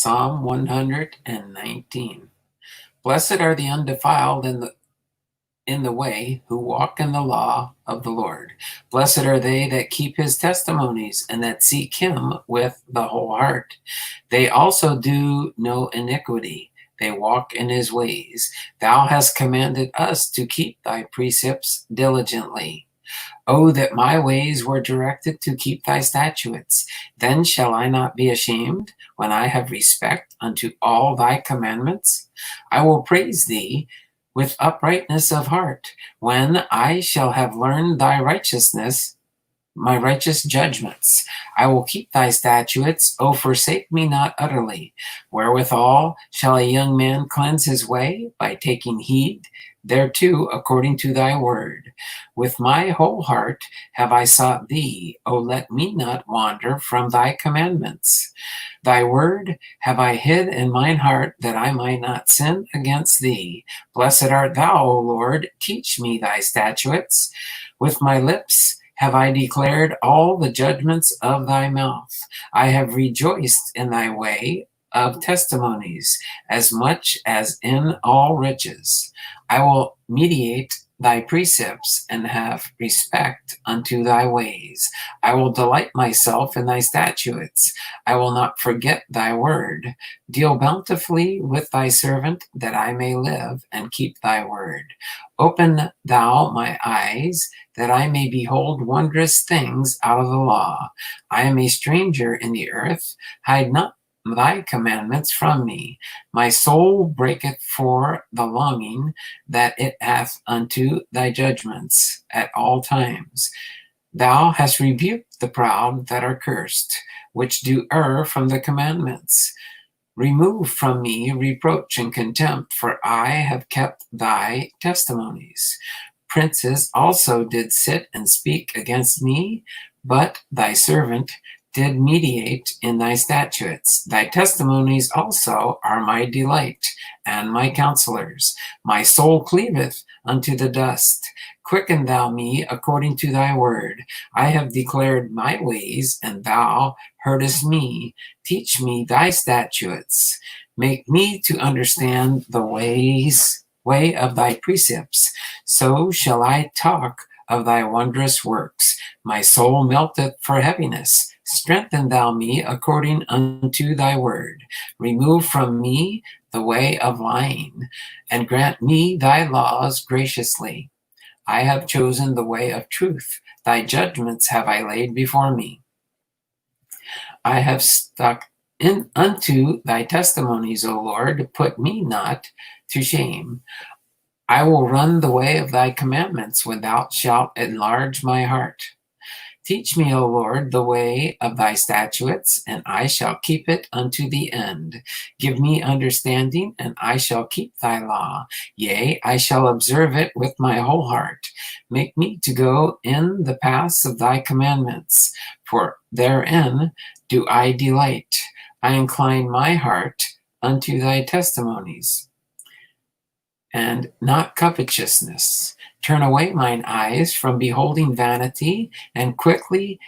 Psalm 119. Blessed are the undefiled in the way, who walk in the law of the Lord. Blessed are they that keep his testimonies, and that seek him with the whole heart. They also do no iniquity. They walk in his ways. Thou hast commanded us to keep thy precepts diligently. Oh, that my ways were directed to keep thy statutes. Then shall I not be ashamed, when I have respect unto all thy commandments? I will praise thee with uprightness of heart, when I shall have learned thy righteousness, my righteous judgments. I will keep thy statutes. O forsake me not utterly. Wherewithal shall a young man cleanse his way? By taking heed thereto according to thy word. With my whole heart have I sought thee. O let me not wander from thy commandments. Thy word have I hid in mine heart, that I might not sin against thee. Blessed art thou, O Lord. Teach me thy statutes. With my lips have I declared all the judgments of thy mouth. I have rejoiced in thy way of testimonies, as much as in all riches. I will meditate thy precepts, and have respect unto thy ways. I will delight myself in thy statutes. I will not forget thy word. Deal bountifully with thy servant, that I may live and keep thy word. Open thou my eyes, that I may behold wondrous things out of the law. I am a stranger in the earth. Hide not thy commandments from me. My soul breaketh for the longing that it hath unto thy judgments at all times. Thou hast rebuked the proud that are cursed, which do err from the commandments. Remove from me reproach and contempt, for I have kept thy testimonies. Princes also did sit and speak against me, but thy servant did meditate in thy statutes. Thy testimonies also are my delight, and my counselors. My soul cleaveth unto the dust. Quicken thou me according to thy word. I have declared my ways, and thou heardest me. Teach me thy statutes. Make me to understand the way of thy precepts. So shall I talk of thy wondrous works. My soul melteth for heaviness. Strengthen thou me according unto thy word. Remove from me the way of lying, and grant me thy laws graciously. I have chosen the way of truth. Thy judgments have I laid before me. I have stuck unto thy testimonies, O Lord. Put me not to shame. I will run the way of thy commandments, when thou shalt enlarge my heart. Teach me, O Lord, the way of thy statutes, and I shall keep it unto the end. Give me understanding, and I shall keep thy law. Yea, I shall observe it with my whole heart. Make me to go in the paths of thy commandments, for therein do I delight. I incline my heart unto thy testimonies, and not covetousness. Turn away mine eyes from beholding vanity, and quicken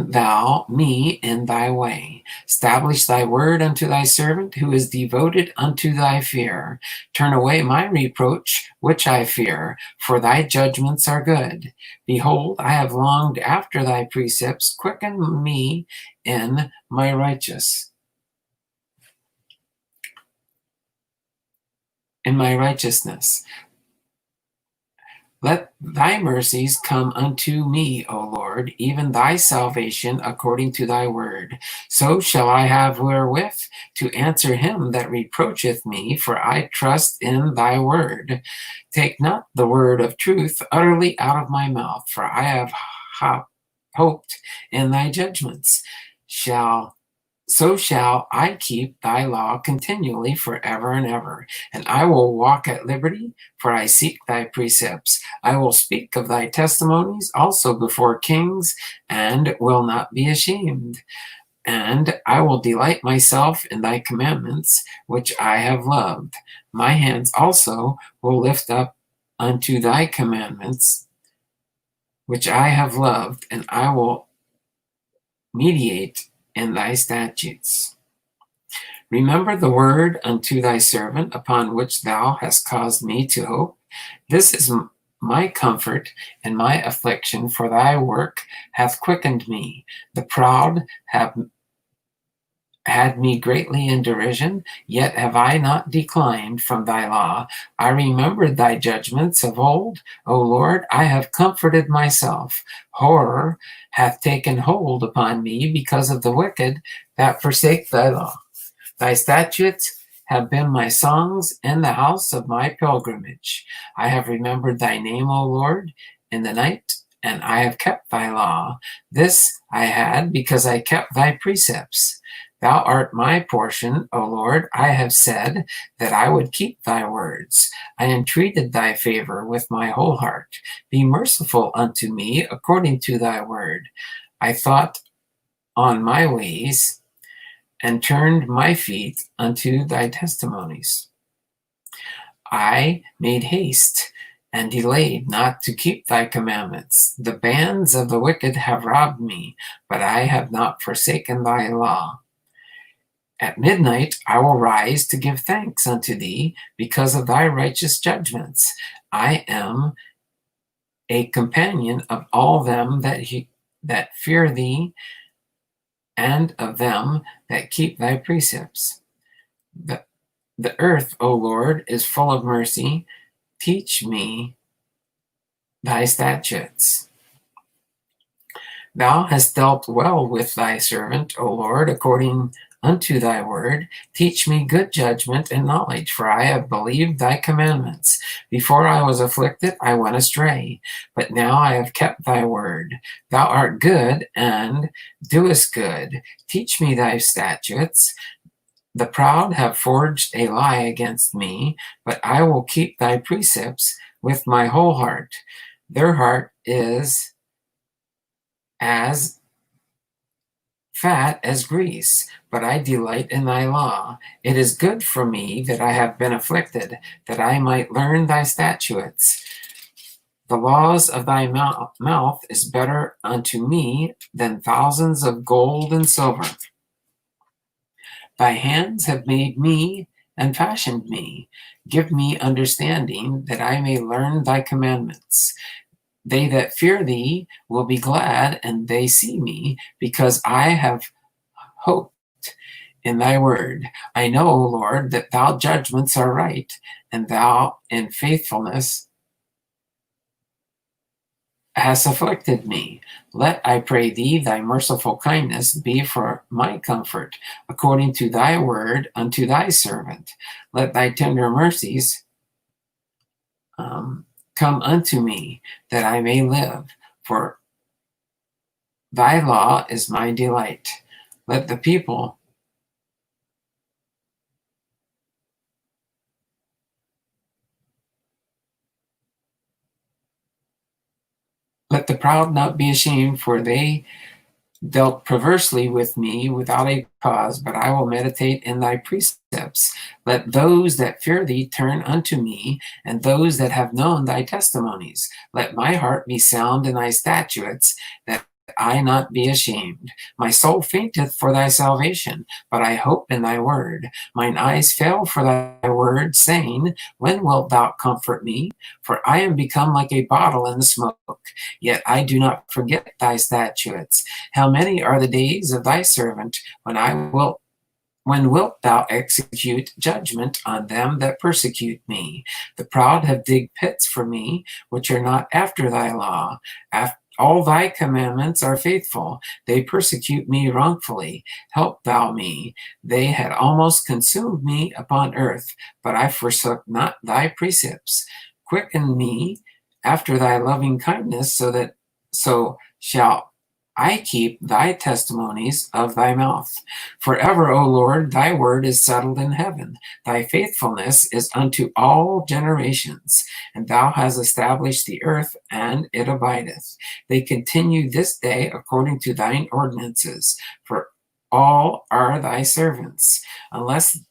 thou me in thy way. Establish thy word unto thy servant, who is devoted unto thy fear. Turn away my reproach, which I fear, for thy judgments are good. Behold, I have longed after thy precepts. Quicken me in my righteousness. Let thy mercies come unto me, O Lord, even thy salvation according to thy word. So shall I have wherewith to answer him that reproacheth me, for I trust in thy word. Take not the word of truth utterly out of my mouth, for I have hoped in thy judgments. So shall I keep thy law continually forever and ever. And I will walk at liberty, for I seek thy precepts. I will speak of thy testimonies also before kings, and will not be ashamed. And I will delight myself in thy commandments, which I have loved. My hands also will lift up unto thy commandments, which I have loved, and I will meditate in thy statutes. Remember the word unto thy servant, upon which thou hast caused me to hope. This is my comfort and my affliction, for thy work hath quickened me. The proud have had me greatly in derision, yet have I not declined from thy law. I remembered thy judgments of old. O Lord, I have comforted myself. Horror hath taken hold upon me because of the wicked that forsake thy law. Thy statutes have been my songs in the house of my pilgrimage. I have remembered thy name, O Lord, in the night, and I have kept thy law. This I had because I kept thy precepts. Thou art my portion, O Lord. I have said that I would keep thy words. I entreated thy favor with my whole heart. Be merciful unto me according to thy word. I thought on my ways and turned my feet unto thy testimonies. I made haste and delayed not to keep thy commandments. The bands of the wicked have robbed me, but I have not forsaken thy law. At midnight I will rise to give thanks unto thee because of thy righteous judgments. I am a companion of all them that fear thee, and of them that keep thy precepts. The earth, O Lord, is full of mercy. Teach me thy statutes. Thou hast dealt well with thy servant, O Lord, according unto thy word. Teach me good judgment and knowledge, for I have believed thy commandments. Before I was afflicted, I went astray, but now I have kept thy word. Thou art good and doest good. Teach me thy statutes. The proud have forged a lie against me, but I will keep thy precepts with my whole heart. Their heart is as fat as grease, but I delight in thy law. It is good for me that I have been afflicted, that I might learn thy statutes. The laws of thy mouth is better unto me than thousands of gold and silver. Thy hands have made me and fashioned me. Give me understanding, that I may learn thy commandments. They that fear thee will be glad, and they see me, because I have hoped in thy word. I know, O Lord, that thy judgments are right, and thou in faithfulness hast afflicted me. Let, I pray thee, thy merciful kindness be for my comfort, according to thy word unto thy servant. Let thy tender mercies come unto me, that I may live, for thy law is my delight. Let the people let the proud not be ashamed, for they dealt perversely with me without a cause, but I will meditate in thy precepts. Let those that fear thee turn unto me, and those that have known thy testimonies. Let my heart be sound in thy statutes, that I not be ashamed. My soul fainteth for thy salvation, but I hope in thy word. Mine eyes fail for thy word, saying, when wilt thou comfort me? For I am become like a bottle in the smoke, yet I do not forget thy statutes. How many are the days of thy servant, when wilt thou execute judgment on them that persecute me? The proud have digged pits for me, which are not after thy law. All thy commandments are faithful. They persecute me wrongfully. Help thou me. They had almost consumed me upon earth, but I forsook not thy precepts. Quicken me after thy loving kindness, so shall I keep thy testimonies of thy mouth. Forever, O Lord, thy word is settled in heaven. Thy faithfulness is unto all generations, and thou hast established the earth, and it abideth. They continue this day according to thine ordinances, for all are thy servants. Unless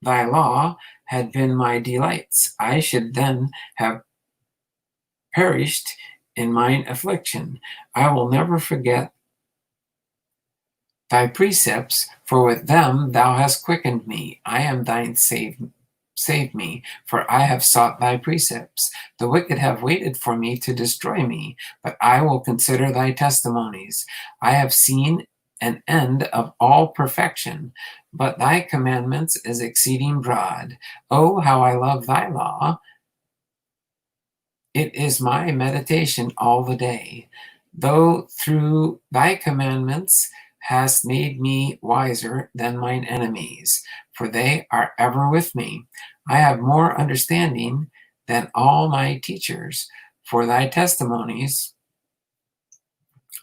thy law had been my delights, I should then have perished in mine affliction. I will never forget thy precepts, for with them thou hast quickened me. I am thine, save me, for I have sought thy precepts. The wicked have waited for me to destroy me, but I will consider thy testimonies. I have seen an end of all perfection, but thy commandments is exceeding broad. Oh, how I love thy law! It is my meditation all the day. Though through thy commandments hast made me wiser than mine enemies, for they are ever with me. I have more understanding than all my teachers, for thy testimonies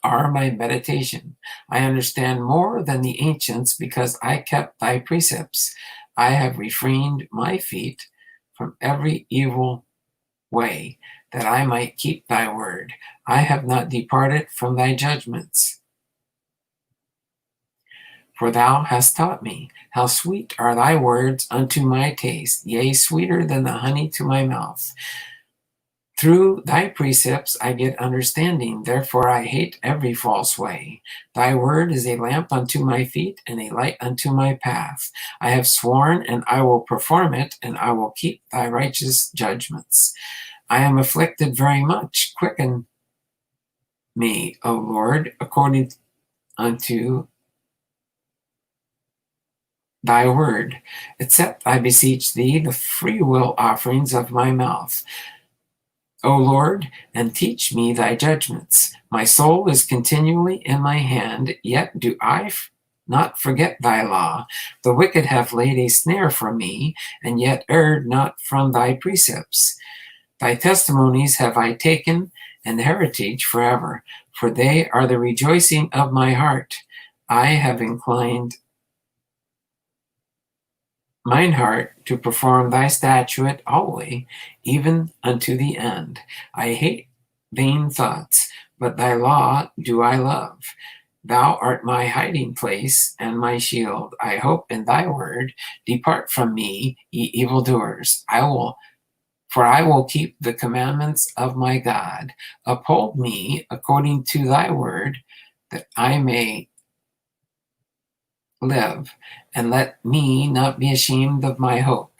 are my meditation. I understand more than the ancients because I kept thy precepts. I have refrained my feet from every evil way, that I might keep thy word. I have not departed from thy judgments. For thou hast taught me. How sweet are thy words unto my taste, yea, sweeter than the honey to my mouth. Through thy precepts I get understanding, therefore I hate every false way. Thy word is a lamp unto my feet and a light unto my path. I have sworn, and I will perform it, and I will keep thy righteous judgments. I am afflicted very much. Quicken me, O Lord, according unto thy word. Accept, I beseech thee, the free will offerings of my mouth, O Lord, and teach me thy judgments. My soul is continually in my hand, yet do I not forget thy law. The wicked have laid a snare for me, and yet erred not from thy precepts. Thy testimonies have I taken, and heritage forever, for they are the rejoicing of my heart. I have inclined mine heart to perform thy statute always, even unto the end. I hate vain thoughts, but thy law do I love. Thou art my hiding place and my shield. I hope in thy word. Depart from me, ye evildoers. For I will keep the commandments of my God. Uphold me according to thy word, that I may live, and let me not be ashamed of my hope.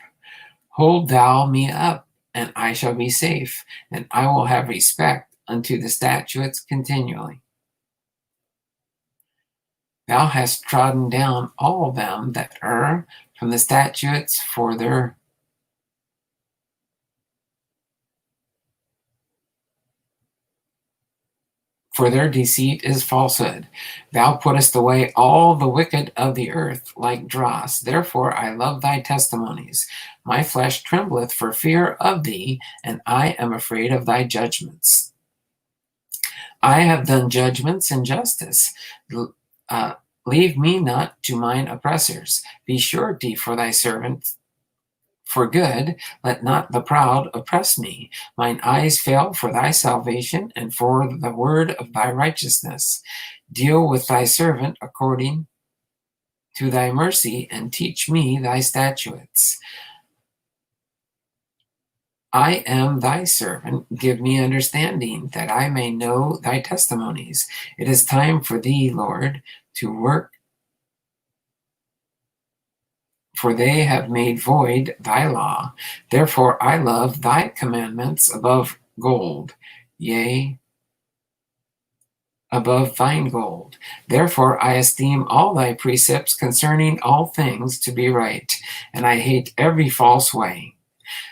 Hold thou me up, and I shall be safe, and I will have respect unto the statutes continually. Thou hast trodden down all them that err from the statutes, for their deceit is falsehood. Thou puttest away all the wicked of the earth like dross. Therefore I love thy testimonies. My flesh trembleth for fear of thee, and I am afraid of thy judgments. I have done judgments and justice. Leave me not to mine oppressors. Be surety for thy servant for good, let not the proud oppress me. Mine eyes fail for thy salvation and for the word of thy righteousness. Deal with thy servant according to thy mercy, and teach me thy statutes. I am thy servant. Give me understanding, that I may know thy testimonies. It is time for thee, Lord, to work, for they have made void thy law. Therefore I love thy commandments above gold, yea, above fine gold. Therefore I esteem all thy precepts concerning all things to be right, and I hate every false way.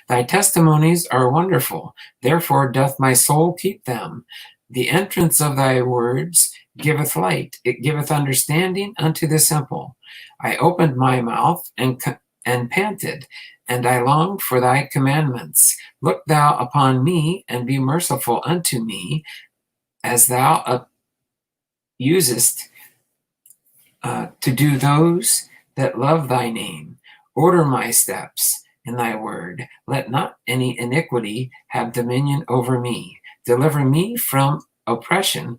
Thy testimonies are wonderful, therefore doth my soul keep them. The entrance of thy words giveth light, it giveth understanding unto the simple. I opened my mouth and panted, and I longed for thy commandments. Look thou upon me, and be merciful unto me, as thou usest to do those that love thy name. Order my steps in thy word. Let not any iniquity have dominion over me. Deliver me from oppression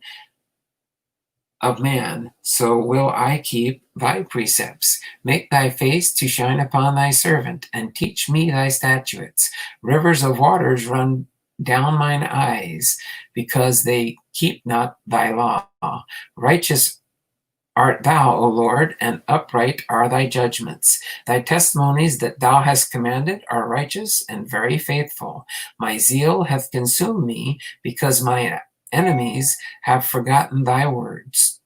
of man, so will I keep thy precepts. Make thy face to shine upon thy servant, and teach me thy statutes. Rivers of waters run down mine eyes, because they keep not thy law. Righteous art thou, O Lord, and upright are thy judgments. Thy testimonies that thou hast commanded are righteous and very faithful. My zeal hath consumed me, because my enemies have forgotten thy words.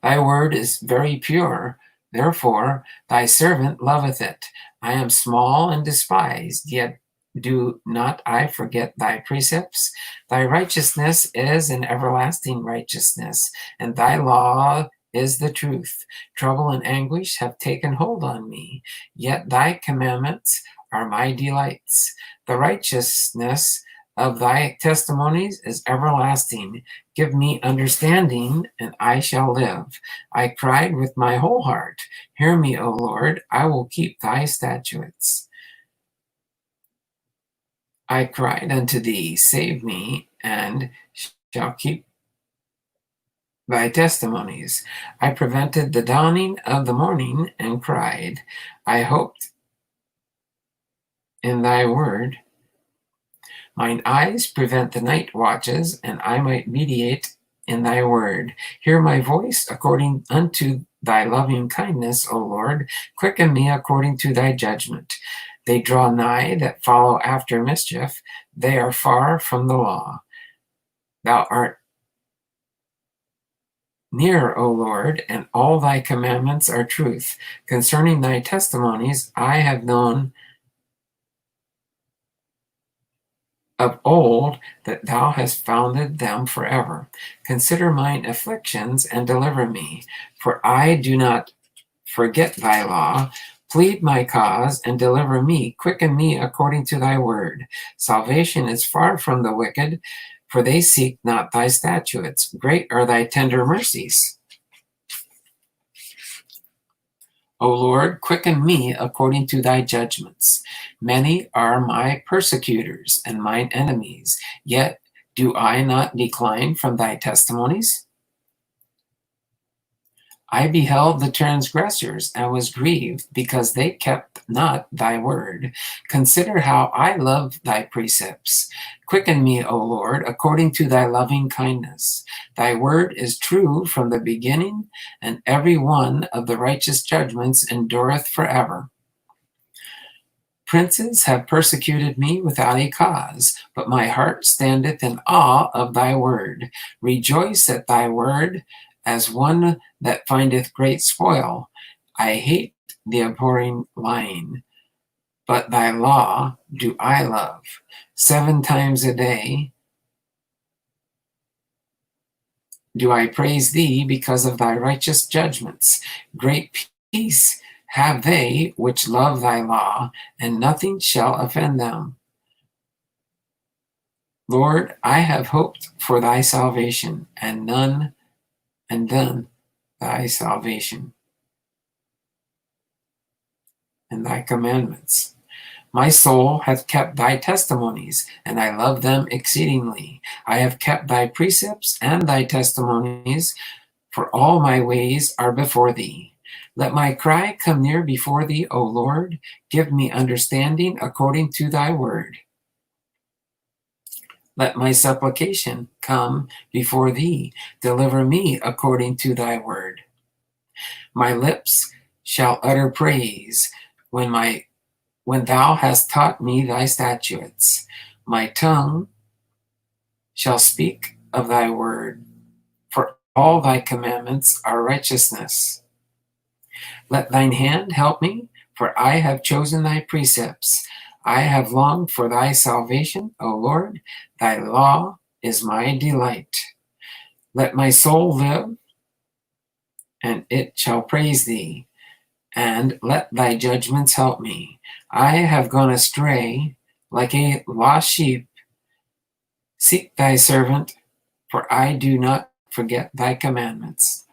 Thy word is very pure, therefore thy servant loveth it. I am small and despised, yet do not I forget thy precepts. Thy righteousness is an everlasting righteousness, and thy law is the truth. Trouble and anguish have taken hold on me, yet thy commandments are my delights. The righteousness of thy testimonies is everlasting. Give me understanding, and I shall live. I cried with my whole heart. Hear me, O Lord, I will keep thy statutes. I cried unto thee, save me, and shall keep thy testimonies. I prevented the dawning of the morning and cried. I hoped in thy word. Mine eyes prevent the night watches, and I might meditate in thy word. Hear my voice according unto thy loving kindness, O Lord. Quicken me according to thy judgment. They draw nigh that follow after mischief. They are far from the law. Thou art near, O Lord, and all thy commandments are truth. Concerning thy testimonies, I have known of old that thou hast founded them forever. Consider mine afflictions and deliver me, for I do not forget thy law. Plead my cause and deliver me. Quicken me according to thy word. Salvation is far from the wicked, for they seek not thy statutes. Great are thy tender mercies. O Lord, quicken me according to thy judgments. Many are my persecutors and mine enemies, yet do I not decline from thy testimonies? I beheld the transgressors and was grieved, because they kept not thy word. Consider how I love thy precepts. Quicken me, O Lord, according to thy loving kindness. Thy word is true from the beginning, and every one of the righteous judgments endureth forever. Princes have persecuted me without a cause, but my heart standeth in awe of thy word. Rejoice at thy word, as one that findeth great spoil. I hate the abhorring lying, but thy law do I love. 7 times a day do I praise thee because of thy righteous judgments. Great peace have they which love thy law, and nothing shall offend them. Lord, I have hoped for thy salvation, and done thy salvation and thy commandments. My soul hath kept thy testimonies, and I love them exceedingly. I have kept thy precepts and thy testimonies, for all my ways are before thee. Let my cry come near before thee, O Lord. Give me understanding according to thy word. Let my supplication come before thee. Deliver me according to thy word. My lips shall utter praise when thou hast taught me thy statutes. My tongue shall speak of thy word, for all thy commandments are righteousness. Let thine hand help me, for I have chosen thy precepts. I have longed for thy salvation, O Lord. Thy law is my delight. Let my soul live, and it shall praise thee, and let thy judgments help me. I have gone astray like a lost sheep. Seek thy servant, for I do not forget thy commandments.